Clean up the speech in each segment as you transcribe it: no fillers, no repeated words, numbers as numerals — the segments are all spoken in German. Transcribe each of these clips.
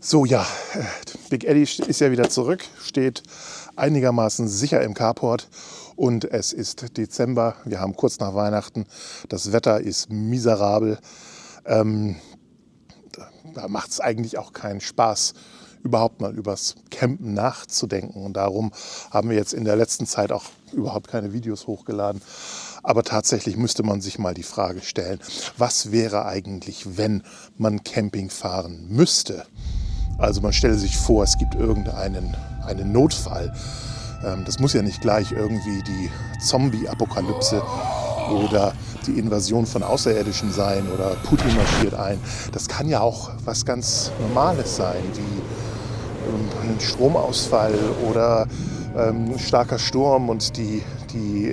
So, ja, Big Eddie ist ja wieder zurück, steht einigermaßen sicher im Carport und es ist Dezember. Wir haben kurz nach Weihnachten. Das Wetter ist miserabel. Da macht es eigentlich auch keinen Spaß, überhaupt mal übers Campen nachzudenken. Und darum haben wir jetzt in der letzten Zeit auch überhaupt keine Videos hochgeladen. Aber tatsächlich müsste man sich mal die Frage stellen, was wäre eigentlich, wenn man Camping fahren müsste? Also man stelle sich vor, es gibt einen Notfall. Das muss ja nicht gleich irgendwie die Zombie-Apokalypse oder die Invasion von Außerirdischen sein oder Putin marschiert ein. Das kann ja auch was ganz Normales sein, wie ein Stromausfall oder ein starker Sturm und die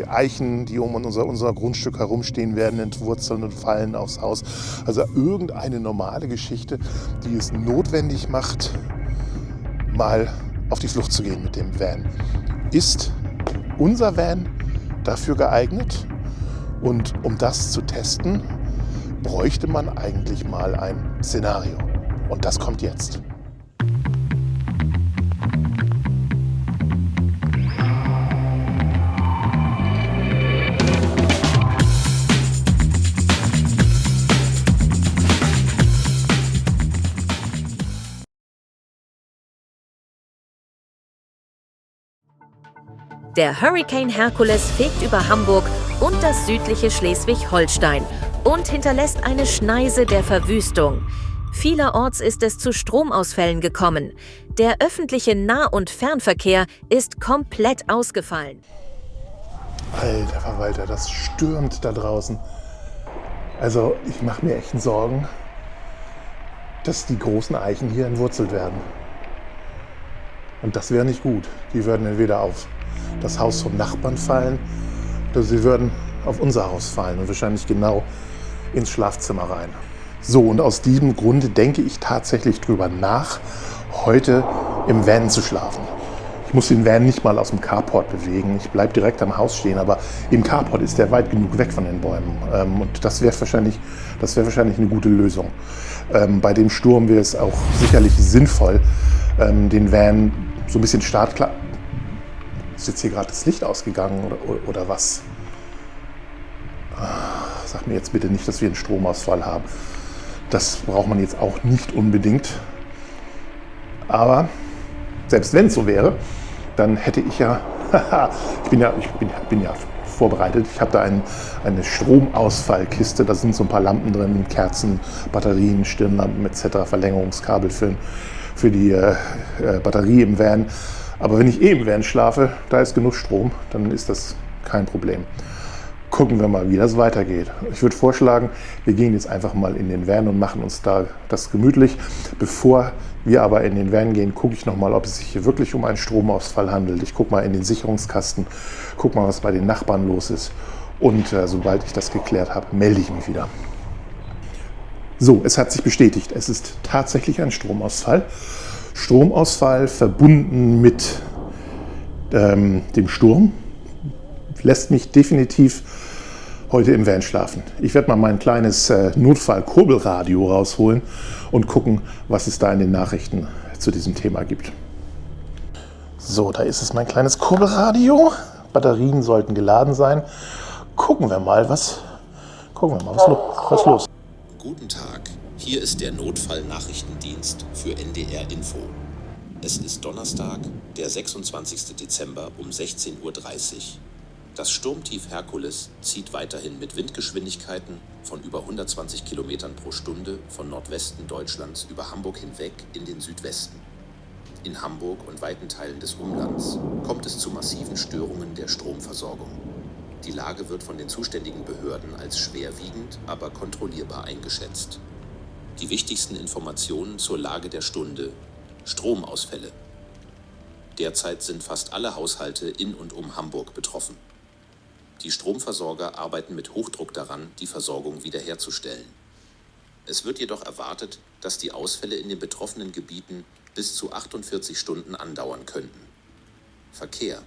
Eichen, die um unser Grundstück herumstehen, werden entwurzeln und fallen aufs Haus. Also irgendeine normale Geschichte, die es notwendig macht, mal auf die Flucht zu gehen mit dem Van. Ist unser Van dafür geeignet? Und um das zu testen, bräuchte man eigentlich mal ein Szenario. Und das kommt jetzt. Der Hurricane Hercules fegt über Hamburg und das südliche Schleswig-Holstein und hinterlässt eine Schneise der Verwüstung. Vielerorts ist es zu Stromausfällen gekommen. Der öffentliche Nah- und Fernverkehr ist komplett ausgefallen. Alter Verwalter, das stürmt da draußen. Also ich mache mir echt Sorgen, dass die großen Eichen hier entwurzelt werden. Und das wäre nicht gut. Die würden entweder auf das Haus vom Nachbarn fallen oder sie würden auf unser Haus fallen und wahrscheinlich genau ins Schlafzimmer rein. So, und aus diesem Grunde denke ich tatsächlich drüber nach, heute im Van zu schlafen. Ich muss den Van nicht mal aus dem Carport bewegen. Ich bleibe direkt am Haus stehen, aber im Carport ist der weit genug weg von den Bäumen. Und das wäre wahrscheinlich eine gute Lösung. Bei dem Sturm wäre es auch sicherlich sinnvoll, den Van so ein bisschen startklar. Ist jetzt hier gerade das Licht ausgegangen oder was? Sag mir jetzt bitte nicht, dass wir einen Stromausfall haben. Das braucht man jetzt auch nicht unbedingt. Aber selbst wenn es so wäre, dann hätte ich ja, ich bin ja vorbereitet. Ich habe da eine Stromausfallkiste. Da sind so ein paar Lampen drin, Kerzen, Batterien, Stirnlampen etc., Verlängerungskabel für die Batterie im Van. Aber wenn ich im Van schlafe, da ist genug Strom, dann ist das kein Problem. Gucken wir mal, wie das weitergeht. Ich würde vorschlagen, wir gehen jetzt einfach mal in den Van und machen uns da das gemütlich. Bevor wir aber in den Van gehen, gucke ich nochmal, ob es sich hier wirklich um einen Stromausfall handelt. Ich gucke mal in den Sicherungskasten, gucke mal, was bei den Nachbarn los ist. Und sobald ich das geklärt habe, melde ich mich wieder. So, es hat sich bestätigt. Es ist tatsächlich ein Stromausfall. Stromausfall verbunden mit dem Sturm lässt mich definitiv heute im Van schlafen. Ich werde mal mein kleines Notfall-Kurbelradio rausholen und gucken, was es da in den Nachrichten zu diesem Thema gibt. So, da ist es, mein kleines Kurbelradio. Batterien sollten geladen sein. Gucken wir mal, was los. Guten Tag, hier ist der Notfallnachrichtendienst für NDR Info. Es ist Donnerstag, der 26. Dezember um 16:30 Uhr. Das Sturmtief Hercules zieht weiterhin mit Windgeschwindigkeiten von über 120 Kilometern pro Stunde von Nordwesten Deutschlands über Hamburg hinweg in den Südwesten. In Hamburg und weiten Teilen des Umlands kommt es zu massiven Störungen der Stromversorgung. Die Lage wird von den zuständigen Behörden als schwerwiegend, aber kontrollierbar eingeschätzt. Die wichtigsten Informationen zur Lage der Stunde: Stromausfälle. Derzeit sind fast alle Haushalte in und um Hamburg betroffen. Die Stromversorger arbeiten mit Hochdruck daran, die Versorgung wiederherzustellen. Es wird jedoch erwartet, dass die Ausfälle in den betroffenen Gebieten bis zu 48 Stunden andauern könnten. Verkehr.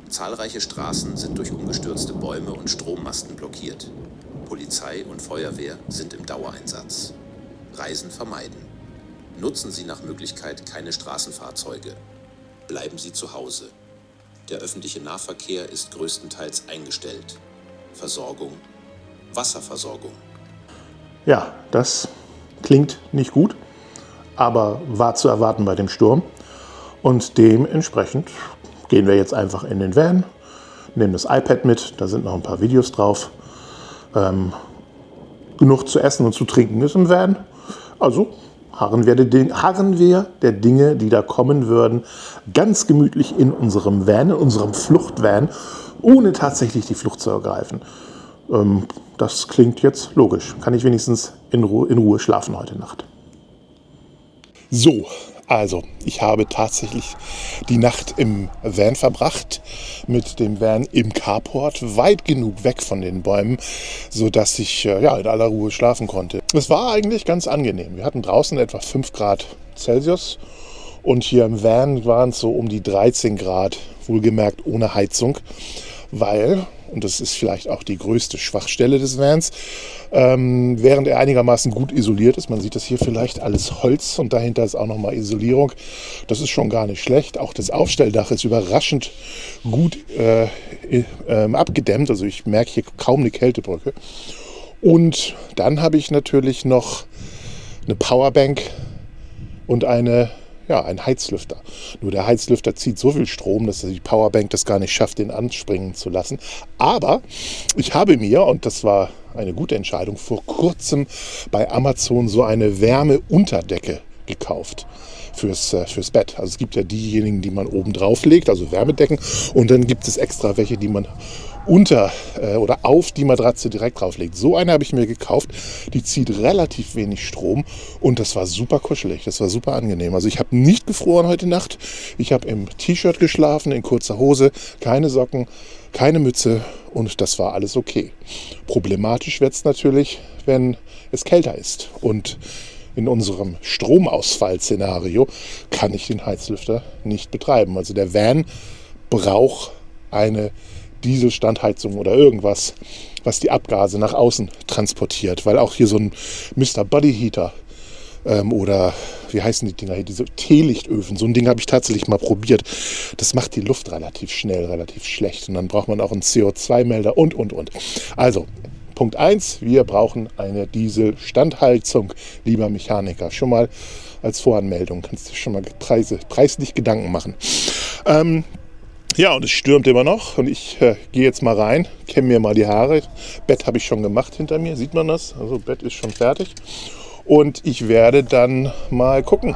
Zahlreiche Straßen sind durch umgestürzte Bäume und Strommasten blockiert. Polizei und Feuerwehr sind im Dauereinsatz. Reisen vermeiden. Nutzen Sie nach Möglichkeit keine Straßenfahrzeuge. Bleiben Sie zu Hause. Der öffentliche Nahverkehr ist größtenteils eingestellt. Versorgung: Wasserversorgung. Ja, das klingt nicht gut, aber war zu erwarten bei dem Sturm. Und dementsprechend gehen wir jetzt einfach in den Van, nehmen das iPad mit, da sind noch ein paar Videos drauf. Genug zu essen und zu trinken ist im Van. Also harren wir der Dinge, die da kommen würden, ganz gemütlich in unserem Van, in unserem Fluchtvan, ohne tatsächlich die Flucht zu ergreifen. Das klingt jetzt logisch. Kann ich wenigstens in Ruhe schlafen heute Nacht. So, also ich habe tatsächlich die Nacht im Van verbracht, mit dem Van im Carport, weit genug weg von den Bäumen, sodass ich in aller Ruhe schlafen konnte. Es war eigentlich ganz angenehm. Wir hatten draußen etwa 5 Grad Celsius und hier im Van waren es so um die 13 Grad, wohlgemerkt ohne Heizung, weil, und das ist vielleicht auch die größte Schwachstelle des Vans, während er einigermaßen gut isoliert ist, man sieht das hier vielleicht, alles Holz und dahinter ist auch nochmal Isolierung, das ist schon gar nicht schlecht. Auch das Aufstelldach ist überraschend gut abgedämmt, also ich merke hier kaum eine Kältebrücke. Und dann habe ich natürlich noch eine Powerbank und einen Heizlüfter. Nur der Heizlüfter zieht so viel Strom, dass die Powerbank das gar nicht schafft, den anspringen zu lassen. Aber ich habe mir, und das war eine gute Entscheidung, vor kurzem bei Amazon so eine Wärmeunterdecke gekauft fürs Bett. Also es gibt ja diejenigen, die man oben drauf legt, also Wärmedecken, und dann gibt es extra welche, die man unter oder auf die Matratze direkt drauflegt. So eine habe ich mir gekauft, die zieht relativ wenig Strom und das war super kuschelig, das war super angenehm. Also ich habe nicht gefroren heute Nacht, ich habe im T-Shirt geschlafen, in kurzer Hose, keine Socken, keine Mütze und das war alles okay. Problematisch wird es natürlich, wenn es kälter ist und in unserem Stromausfall-Szenario kann ich den Heizlüfter nicht betreiben. Also der Van braucht eine Dieselstandheizung oder irgendwas, was die Abgase nach außen transportiert. Weil auch hier so ein Mr. Body Heater oder wie heißen die Dinger hier, diese Teelichtöfen, so ein Ding habe ich tatsächlich mal probiert. Das macht die Luft relativ schnell, relativ schlecht. Und dann braucht man auch einen CO2-Melder und. Also, Punkt 1, wir brauchen eine Dieselstandheizung, lieber Mechaniker. Schon mal als Voranmeldung, kannst du schon mal preislich Gedanken machen. Ja, und es stürmt immer noch und ich gehe jetzt mal rein, kämme mir mal die Haare. Bett habe ich schon gemacht hinter mir, sieht man das? Also Bett ist schon fertig. Und ich werde dann mal gucken,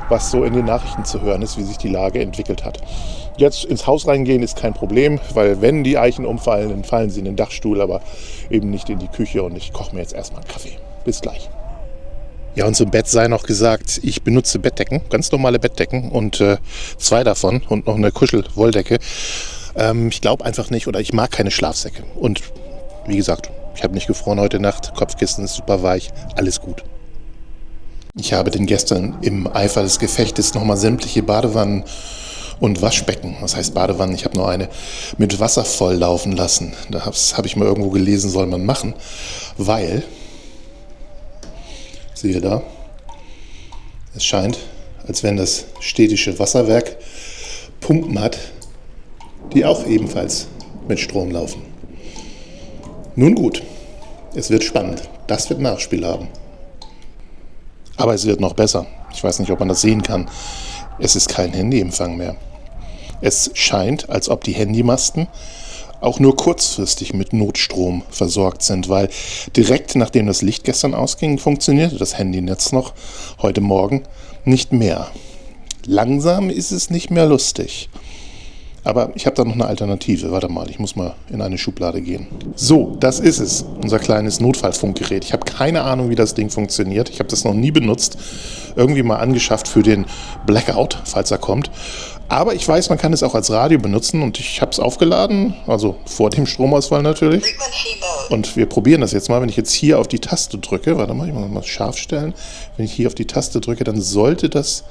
was so in den Nachrichten zu hören ist, wie sich die Lage entwickelt hat. Jetzt ins Haus reingehen ist kein Problem, weil wenn die Eichen umfallen, dann fallen sie in den Dachstuhl, aber eben nicht in die Küche und ich koche mir jetzt erstmal einen Kaffee. Bis gleich. Ja, und zum Bett sei noch gesagt, ich benutze Bettdecken, ganz normale Bettdecken und 2 davon und noch eine Kuschelwolldecke. Ich glaube einfach nicht oder ich mag keine Schlafsäcke. Und wie gesagt, ich habe nicht gefroren heute Nacht, Kopfkissen ist super weich, alles gut. Ich habe denn gestern im Eifer des Gefechtes nochmal sämtliche Badewannen und Waschbecken, was heißt Badewannen, ich habe nur eine, mit Wasser voll laufen lassen. Das habe ich mal irgendwo gelesen, soll man machen, weil, siehe da, es scheint, als wenn das städtische Wasserwerk Pumpen hat, die auch ebenfalls mit Strom laufen. Nun gut, es wird spannend, das wird Nachspiel haben. Aber es wird noch besser. Ich weiß nicht, ob man das sehen kann. Es ist kein Handyempfang mehr. Es scheint, als ob die Handymasten auch nur kurzfristig mit Notstrom versorgt sind, weil direkt nachdem das Licht gestern ausging, funktionierte das Handynetz noch, heute Morgen nicht mehr. Langsam ist es nicht mehr lustig. Aber ich habe da noch eine Alternative. Warte mal, ich muss mal in eine Schublade gehen. So, das ist es. Unser kleines Notfallfunkgerät. Ich habe keine Ahnung, wie das Ding funktioniert. Ich habe das noch nie benutzt. Irgendwie mal angeschafft für den Blackout, falls er kommt. Aber ich weiß, man kann es auch als Radio benutzen und ich habe es aufgeladen. Also vor dem Stromausfall natürlich. Und wir probieren das jetzt mal. Wenn ich jetzt hier auf die Taste drücke, warte mal, ich muss mal scharf stellen. Wenn ich hier auf die Taste drücke, dann sollte das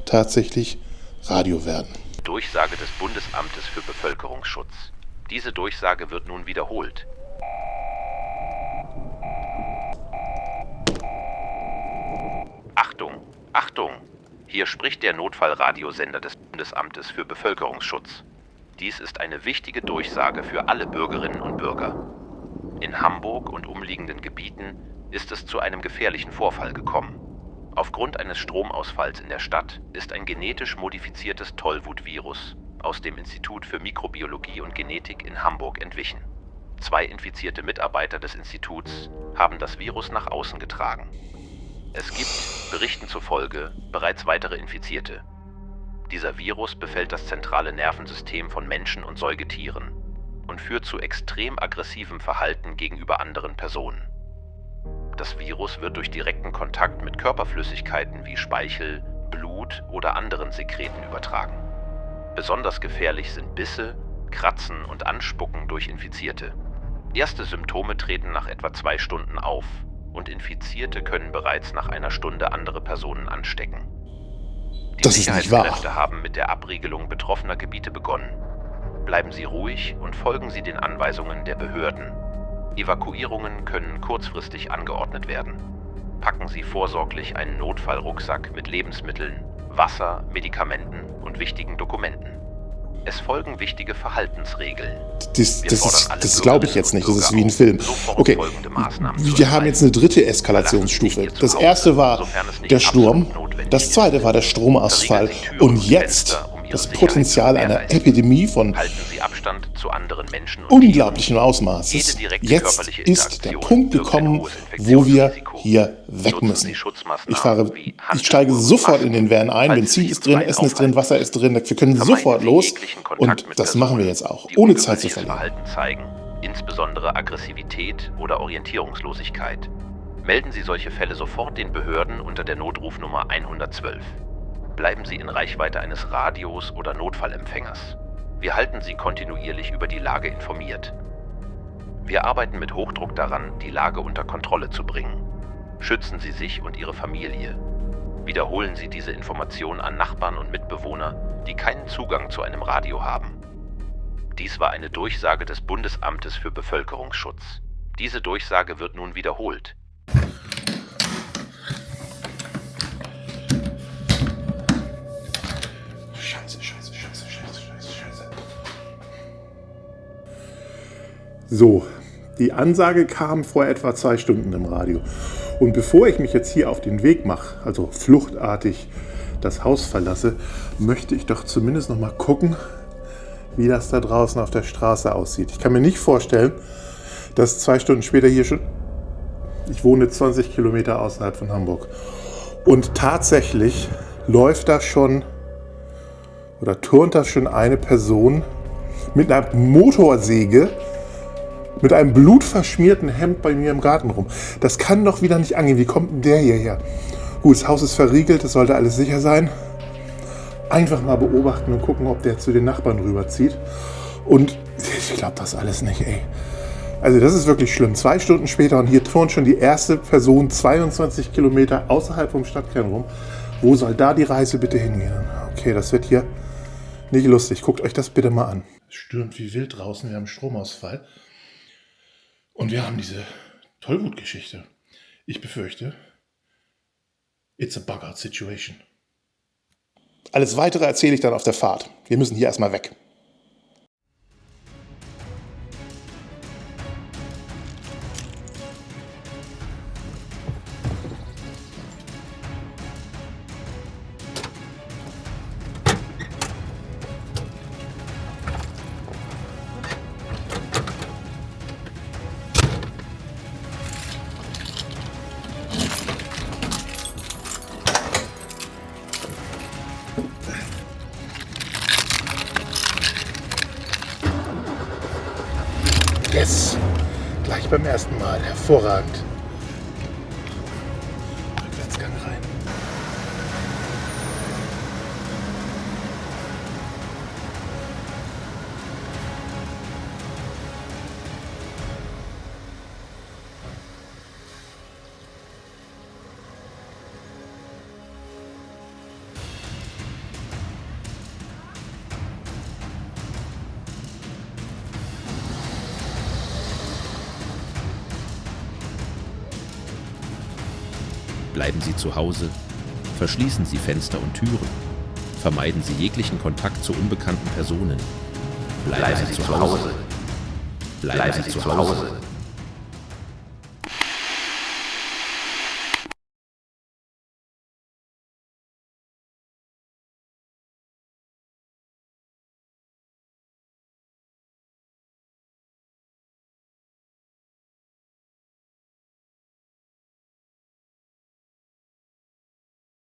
tatsächlich Radio werden. Durchsage des Bundesamtes für Bevölkerungsschutz. Diese Durchsage wird nun wiederholt. Achtung! Achtung! Hier spricht der Notfallradiosender des Bundesamtes für Bevölkerungsschutz. Dies ist eine wichtige Durchsage für alle Bürgerinnen und Bürger. In Hamburg und umliegenden Gebieten ist es zu einem gefährlichen Vorfall gekommen. Aufgrund eines Stromausfalls in der Stadt ist ein genetisch modifiziertes Tollwut-Virus aus dem Institut für Mikrobiologie und Genetik in Hamburg entwichen. 2 infizierte Mitarbeiter des Instituts haben das Virus nach außen getragen. Es gibt, Berichten zufolge, bereits weitere Infizierte. Dieser Virus befällt das zentrale Nervensystem von Menschen und Säugetieren und führt zu extrem aggressivem Verhalten gegenüber anderen Personen. Das Virus wird durch direkten Kontakt mit Körperflüssigkeiten wie Speichel, Blut oder anderen Sekreten übertragen. Besonders gefährlich sind Bisse, Kratzen und Anspucken durch Infizierte. Erste Symptome treten nach etwa 2 Stunden auf und Infizierte können bereits nach einer Stunde andere Personen anstecken. Die Das ist nicht wahr. Sicherheitskräfte haben mit der Abriegelung betroffener Gebiete begonnen. Bleiben Sie ruhig und folgen Sie den Anweisungen der Behörden. Evakuierungen können kurzfristig angeordnet werden. Packen Sie vorsorglich einen Notfallrucksack mit Lebensmitteln, Wasser, Medikamenten und wichtigen Dokumenten. Es folgen wichtige Verhaltensregeln. Das glaube ich jetzt nicht. Das ist wie ein Film. Okay, wir haben jetzt eine dritte Eskalationsstufe. Das erste war der Sturm, das zweite war der Stromausfall und jetzt das Potenzial einer Epidemie von unglaublichem Ausmaßes. Jetzt ist der Punkt gekommen, wo wir hier weg müssen. Ich steige sofort in den Van ein. Benzin ist drin, Essen ist drin, Wasser ist drin. Wir können sofort los und das machen wir jetzt auch, ohne Zeit zu verlieren. Verhalten zeigen, insbesondere Aggressivität oder Orientierungslosigkeit. Melden Sie solche Fälle sofort den Behörden unter der Notrufnummer 112. Bleiben Sie in Reichweite eines Radios oder Notfallempfängers. Wir halten Sie kontinuierlich über die Lage informiert. Wir arbeiten mit Hochdruck daran, die Lage unter Kontrolle zu bringen. Schützen Sie sich und Ihre Familie. Wiederholen Sie diese Information an Nachbarn und Mitbewohner, die keinen Zugang zu einem Radio haben. Dies war eine Durchsage des Bundesamtes für Bevölkerungsschutz. Diese Durchsage wird nun wiederholt. So, die Ansage kam vor etwa 2 Stunden im Radio. Und bevor ich mich jetzt hier auf den Weg mache, also fluchtartig das Haus verlasse, möchte ich doch zumindest noch mal gucken, wie das da draußen auf der Straße aussieht. Ich kann mir nicht vorstellen, dass 2 Stunden später hier schon... Ich wohne 20 Kilometer außerhalb von Hamburg. Und tatsächlich läuft da schon oder turnt da schon eine Person mit einer Motorsäge mit einem blutverschmierten Hemd bei mir im Garten rum. Das kann doch wieder nicht angehen. Wie kommt denn der hierher? Gut, das Haus ist verriegelt, es sollte alles sicher sein. Einfach mal beobachten und gucken, ob der zu den Nachbarn rüberzieht. Und ich glaube das alles nicht, ey. Also das ist wirklich schlimm. 2 Stunden später und hier turnt schon die erste Person 22 Kilometer außerhalb vom Stadtkern rum. Wo soll da die Reise bitte hingehen? Okay, das wird hier nicht lustig. Guckt euch das bitte mal an. Es stürmt wie wild draußen, wir haben Stromausfall. Und wir haben diese Tollwut-Geschichte. Ich befürchte, it's a bug-out situation. Alles Weitere erzähle ich dann auf der Fahrt. Wir müssen hier erstmal weg. Yes! Gleich beim ersten Mal. Hervorragend. Rückwärtsgang rein. Bleiben Sie zu Hause, Verschließen Sie Fenster und Türen. Vermeiden Sie jeglichen Kontakt zu unbekannten Personen. Bleiben Sie zu Hause. Bleiben Sie zu Hause.